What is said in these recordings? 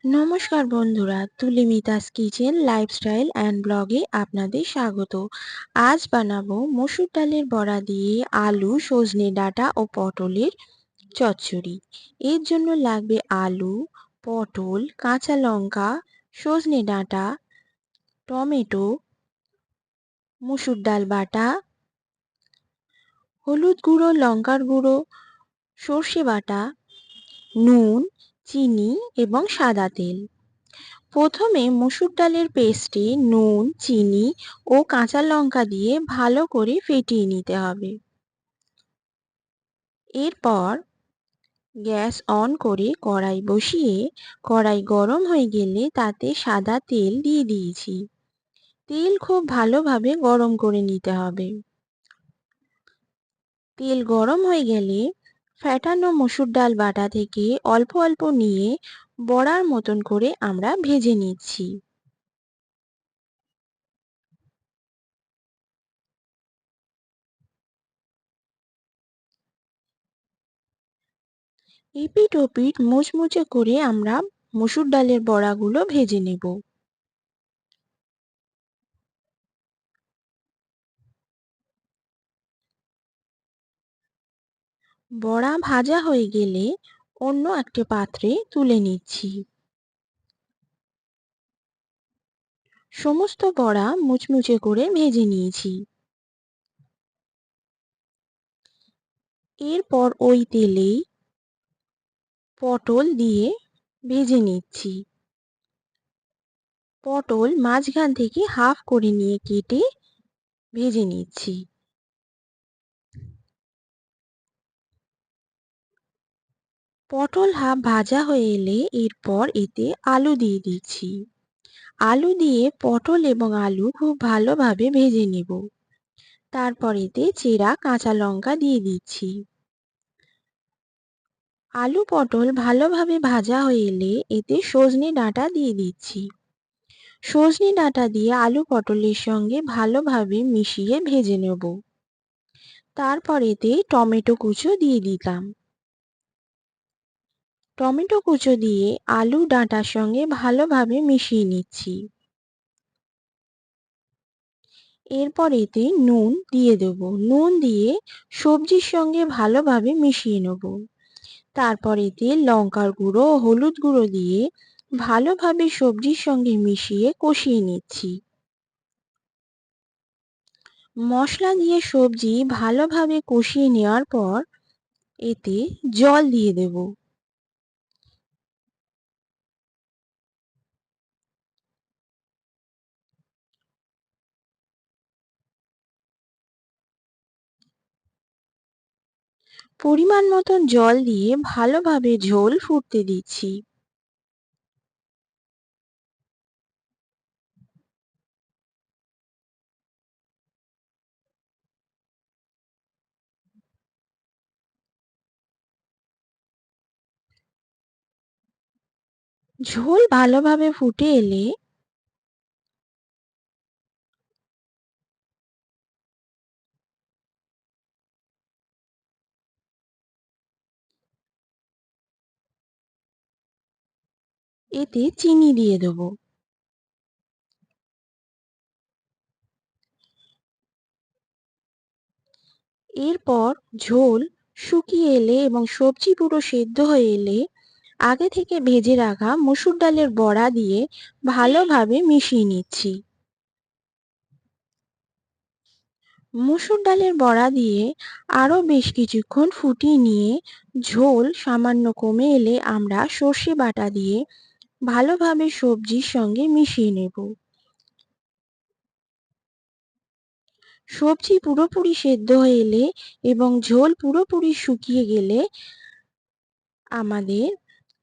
নমস্কার বন্ধুরা, তুলি মিতাস কিচেন লাইফস্টাইল অ্যান্ড ব্লগে আপনাদের স্বাগত। আজ বানাবো মসুর ডালের বড়া দিয়ে আলু, সজনে ডাঁটা ও পটলের চচ্চড়ি। এর জন্য লাগবে আলু, পটল, কাঁচা লঙ্কা, সজনে ডাঁটা, টমেটো, মসুর ডাল বাটা, হলুদ গুঁড়ো, লঙ্কার গুঁড়ো, সর্ষে বাটা, নুন, চিনি এবং সাদা তেল। প্রথমে মসুর ডালের পেস্টে নুন, চিনি ও কাঁচা লঙ্কা দিয়ে ভালো করে ফেটিয়ে নিতে হবে। এরপর গ্যাস অন করে কড়াই বসিয়ে কড়াই গরম হয়ে গেলে তাতে সাদা তেল দিয়ে দিয়েছি। তেল খুব ভালোভাবে গরম করে নিতে হবে। তেল গরম হয়ে গেলে ফেটানো মসুর ডাল বাটা থেকে অল্প অল্প নিয়ে বড়ার মতন করে আমরা ভেজে নিচ্ছি। এপিঠ ওপিঠ মুচমুচে করে আমরা মসুর ডালের বড়াগুলো ভেজে নেব। বড়া ভাজা হয়ে গেলে অন্য একটা পাত্রে তুলে নিচ্ছি। সমস্ত বড়া মুচমুচে করে ভেজে নিয়েছি। এরপর ওই তেলেই পটল দিয়ে ভেজে নিচ্ছি। পটল মাঝখান থেকে হাফ করে নিয়ে কেটে ভেজে নিচ্ছি। পটল হাফ ভাজা হয়ে এলে এরপর এতে আলু দিয়ে দিচ্ছি। আলু দিয়ে পটল এবং আলু খুব ভালোভাবে ভেজে নেব। তারপর এতে চেরা কাঁচা লঙ্কা দিয়ে দিচ্ছি। আলু পটল ভালোভাবে ভাজা হয়ে এলে এতে সজনে ডাঁটা দিয়ে দিচ্ছি। সজনে ডাঁটা দিয়ে আলু পটলের সঙ্গে ভালোভাবে মিশিয়ে ভেজে নেব। তারপর এতে টমেটো কুচো দিয়ে দিলাম। টমেটো কুচো দিয়ে আলু ডাঁটার সঙ্গে ভালোভাবে মিশিয়ে নিচ্ছি। এরপর এতে নুন দিয়ে দেব। নুন দিয়ে সবজির সঙ্গে ভালোভাবে মিশিয়ে নেব। তারপর এতে লঙ্কার গুঁড়ো ও হলুদ গুঁড়ো দিয়ে ভালোভাবে সবজির সঙ্গে মিশিয়ে কষিয়ে নিচ্ছি। মশলা দিয়ে সবজি ভালোভাবে কষিয়ে নেওয়ার পর এতে জল দিয়ে দেব। পরিমাণ মতন জল দিয়ে ভালোভাবে ঝোল ফুটতে দিচ্ছি। ঝোল ভালোভাবে ফুটে এলে এতে চিনি দিয়ে দেব। এরপর ঝোল শুকিয়ে এলে এবং সবজি পুরো সেদ্ধ হয়ে এলে আগে থেকে ভেজে রাখা মসুর ডালের বড়া দিয়ে ভালোভাবে মিশিয়ে নিচ্ছি। মসুর ডালের বড়া দিয়ে আরও বেশ কিছুক্ষণ ফুটিয়ে নিয়ে ঝোল সামান্য কমে এলে আমরা সর্ষে বাটা দিয়ে ভালোভাবে সবজির সঙ্গে মিশিয়ে নেব। সবজি পুরোপুরি সেদ্ধ হয়ে এলে এবং ঝোল পুরোপুরি শুকিয়ে গেলে আমাদের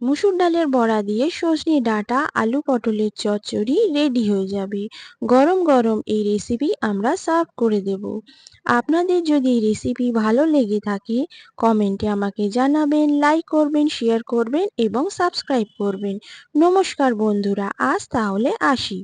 মসুর ডালের বড়া দিয়ে সজনে ডাঁটা আলু পটলের চচ্চড়ি রেডি হয়ে যাবে। গরম গরম এই রেসিপি আমরা সার্ভ করে দেব। আপনাদের যদি এই রেসিপি ভালো লেগে থাকে কমেন্টে আমাকে জানাবেন, লাইক করবেন, শেয়ার করবেন এবং সাবস্ক্রাইব করবেন। নমস্কার বন্ধুরা, আজ তাহলে আসি।